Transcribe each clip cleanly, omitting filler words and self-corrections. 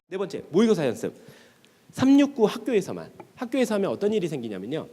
네 번째, 모의고사 연습. 369 학교에서 하면 어떤 일이 생기냐면요.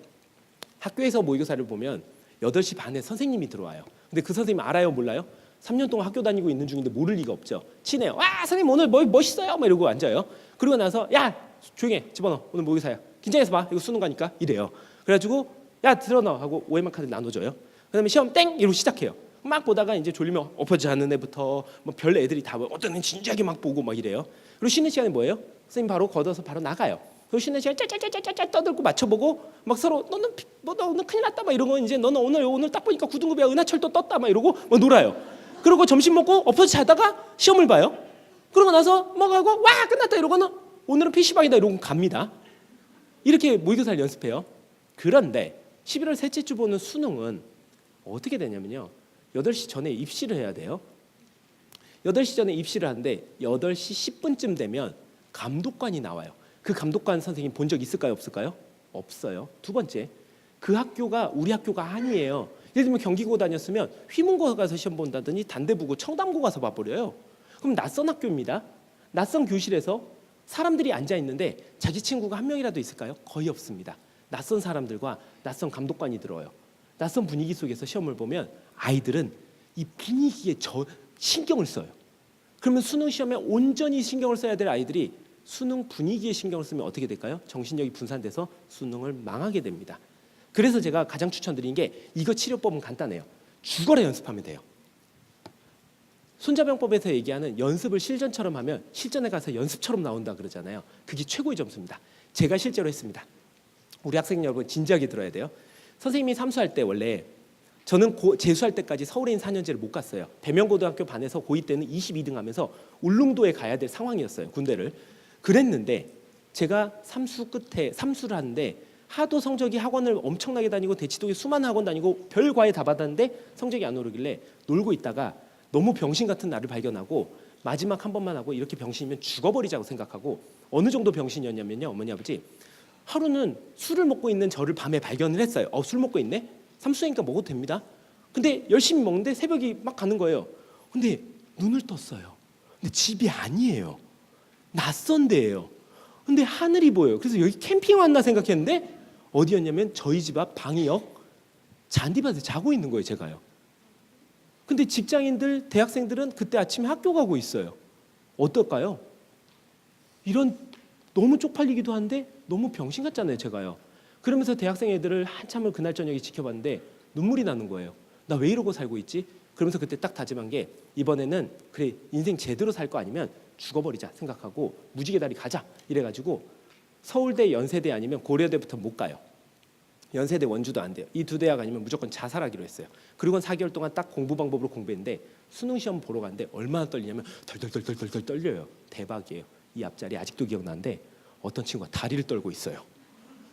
학교에서 모의고사를 보면 8시 반에 선생님이 들어와요. 근데 그 선생님 알아요, 몰라요? 3년 동안 학교 다니고 있는 중인데 모를 리가 없죠. 친해요. 와, 선생님 오늘 멋있어요. 막 이러고 앉아요. 그러고 나서 야, 조용히 해. 집어넣어. 오늘 모의고사야. 긴장해서 봐. 이거 수능 가니까 이래요. 그래가지고 야, 들어넣어 하고 OMR 카드 나눠줘요. 그다음에 시험 땡 이러고 시작해요. 막 보다가 이제 졸리면 엎어지 않는 애부터 뭐 별 애들이 다 어떤 애는 진지하게 막 보고 막 이래요. 그리고 쉬는 시간에 뭐예요? 선생님 바로 걷어서 바로 나가요. 그리고 쉬는 시간에 짜짜짜짜짜 떠들고 맞춰보고 막 서로 너는 너 오늘 큰일 났다 막 이런 거 이제 너는 오늘 딱 보니까 9등급이야 은하철도 떴다 막 이러고 막 놀아요. 그리고 점심 먹고 엎어지 자다가 시험을 봐요. 그러고 나서 뭐 하고 와 끝났다 이러고는 오늘은 PC방이다 이러고 갑니다. 이렇게 모의고사를 연습해요. 그런데 11월 셋째 주 보는 수능은 어떻게 되냐면요. 8시 전에 입시를 해야 돼요. 8시 전에 입시를 하는데 8시 10분쯤 되면 감독관이 나와요. 그 감독관 선생님 본 적 있을까요? 없을까요? 없어요. 두 번째, 그 학교가 우리 학교가 아니에요. 예를 들면 경기고 다녔으면 휘문고 가서 시험 본다더니 단대부고 청담고 가서 봐버려요. 그럼 낯선 학교입니다. 낯선 교실에서 사람들이 앉아있는데 자기 친구가 한 명이라도 있을까요? 거의 없습니다. 낯선 사람들과 낯선 감독관이 들어요. 낯선 분위기 속에서 시험을 보면 아이들은 이 분위기에 신경을 써요. 그러면 수능 시험에 온전히 신경을 써야 될 아이들이 수능 분위기에 신경을 쓰면 어떻게 될까요? 정신력이 분산돼서 수능을 망하게 됩니다. 그래서 제가 가장 추천드리는 게 이거 치료법은 간단해요. 죽어라 연습하면 돼요. 손자병법에서 얘기하는 연습을 실전처럼 하면 실전에 가서 연습처럼 나온다 그러잖아요. 그게 최고의 점수입니다. 제가 실제로 했습니다. 우리 학생 여러분 진지하게 들어야 돼요. 선생님이 삼수할 때 원래 저는 재수할 때까지 서울에 있는 4년제를 못 갔어요. 대명고등학교 반에서 고2 때는 22등 하면서 울릉도에 가야 될 상황이었어요. 군대를. 그랬는데 제가 삼수 끝에 삼수를 하는데 하도 성적이 학원을 엄청나게 다니고 대치동에 수많은 학원 다니고 별 과외 다 받았는데 성적이 안 오르길래 놀고 있다가 너무 병신 같은 나를 발견하고 마지막 한 번만 하고 이렇게 병신이면 죽어버리자고 생각하고 어느 정도 병신이었냐면요. 어머니 아버지 하루는 술을 먹고 있는 저를 밤에 발견을 했어요. 술 먹고 있네? 삼수니까 먹어도 됩니다. 근데 열심히 먹는데 새벽이 막 가는 거예요. 근데 눈을 떴어요. 근데 집이 아니에요. 낯선 데예요. 근데 하늘이 보여요. 그래서 여기 캠핑 왔나 생각했는데 어디였냐면 저희 집 앞 방이역 잔디밭에 자고 있는 거예요. 제가요. 근데 직장인들, 대학생들은 그때 아침에 학교 가고 있어요. 어떨까요? 이런 너무 쪽팔리기도 한데 너무 병신 같잖아요. 제가요. 그러면서 대학생 애들을 한참을 그날 저녁에 지켜봤는데 눈물이 나는 거예요. 나 왜 이러고 살고 있지? 그러면서 그때 딱 다짐한 게 이번에는 그래 인생 제대로 살 거 아니면 죽어버리자 생각하고 무지개다리 가자 이래가지고 서울대, 연세대 아니면 고려대부터 못 가요. 연세대, 원주도 안 돼요. 이 두 대학 아니면 무조건 자살하기로 했어요. 그리고 4개월 동안 딱 공부 방법으로 공부했는데 수능 시험 보러 갔는데 얼마나 떨리냐면 덜덜덜덜덜 떨려요. 대박이에요. 이 앞자리 아직도 기억나는데 어떤 친구가 다리를 떨고 있어요.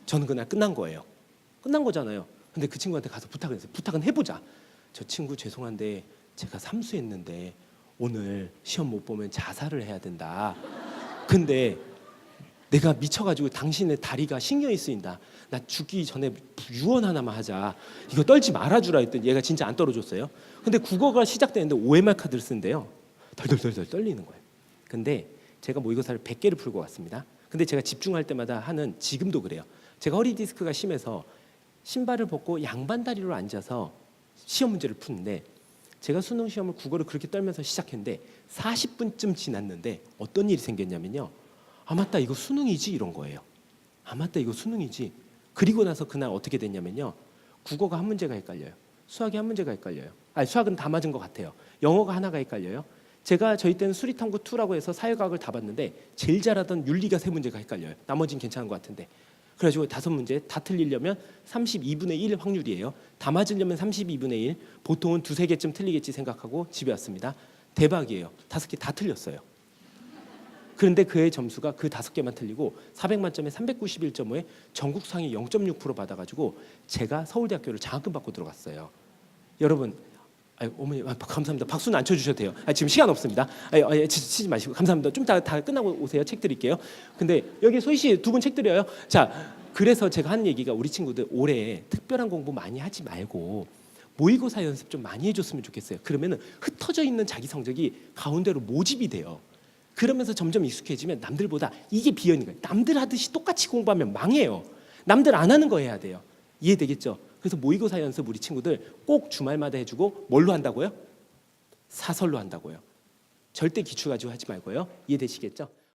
저는 그날 끝난 거예요. 끝난 거잖아요. 근데 그 친구한테 가서 부탁을 했어요. 부탁은 해보자. 저 친구 죄송한데 제가 삼수했는데 오늘 시험 못 보면 자살을 해야 된다. 근데 내가 미쳐가지고 당신의 다리가 신경이 쓰인다. 나 죽기 전에 유언 하나만 하자. 이거 떨지 말아주라 했더니 얘가 진짜 안 떨어졌어요. 근데 국어가 시작되는데 OMR 카드를 쓴대요. 덜덜덜덜 떨리는 거예요. 근데 제가 모의고사를 100개를 풀고 왔습니다. 근데 제가 집중할 때마다 하는 지금도 그래요. 제가 허리 디스크가 심해서 신발을 벗고 양반 다리로 앉아서 시험 문제를 푸는데 제가 수능 시험을 국어를 그렇게 떨면서 시작했는데 40분쯤 지났는데 어떤 일이 생겼냐면요. 아 맞다 이거 수능이지 이런 거예요. 아 맞다 이거 수능이지. 그리고 나서 그날 어떻게 됐냐면요. 국어가 한 문제가 헷갈려요. 수학이 한 문제가 헷갈려요. 아니 수학은 다 맞은 것 같아요. 영어가 하나가 헷갈려요. 제가 저희 때는 수리탐구 2라고 해서 사회과학을 다 봤는데 제일 잘하던 윤리가 3문제가 헷갈려요. 나머지는 괜찮은 것 같은데. 그래가지고 5문제 다 틀리려면 32분의 1 확률이에요. 다 맞으려면 32분의 1. 보통은 2-3개쯤 틀리겠지 생각하고 집에 왔습니다. 대박이에요. 5개 다 틀렸어요. 그런데 그의 점수가 그 5개만 틀리고 400만점에 391.5에 전국 상위 0.6% 받아가지고 제가 서울대학교를 장학금 받고 들어갔어요. 여러분 어머니 감사합니다. 박수는 안 쳐주셔도 돼요. 지금 시간 없습니다. 치지 마시고 감사합니다. 좀 다 끝나고 오세요. 책 드릴게요. 근데 여기 소희 씨 2분 책 드려요. 자, 그래서 제가 하는 얘기가 우리 친구들 올해 특별한 공부 많이 하지 말고 모의고사 연습 좀 많이 해줬으면 좋겠어요. 그러면은 흩어져 있는 자기 성적이 가운데로 모집이 돼요. 그러면서 점점 익숙해지면 남들보다 이게 비연인 거예요. 남들 하듯이 똑같이 공부하면 망해요. 남들 안 하는 거 해야 돼요. 이해되겠죠? 그래서 모의고사 연습 우리 친구들 꼭 주말마다 해주고 뭘로 한다고요? 사설로 한다고요. 절대 기출 가지고 하지 말고요. 이해되시겠죠?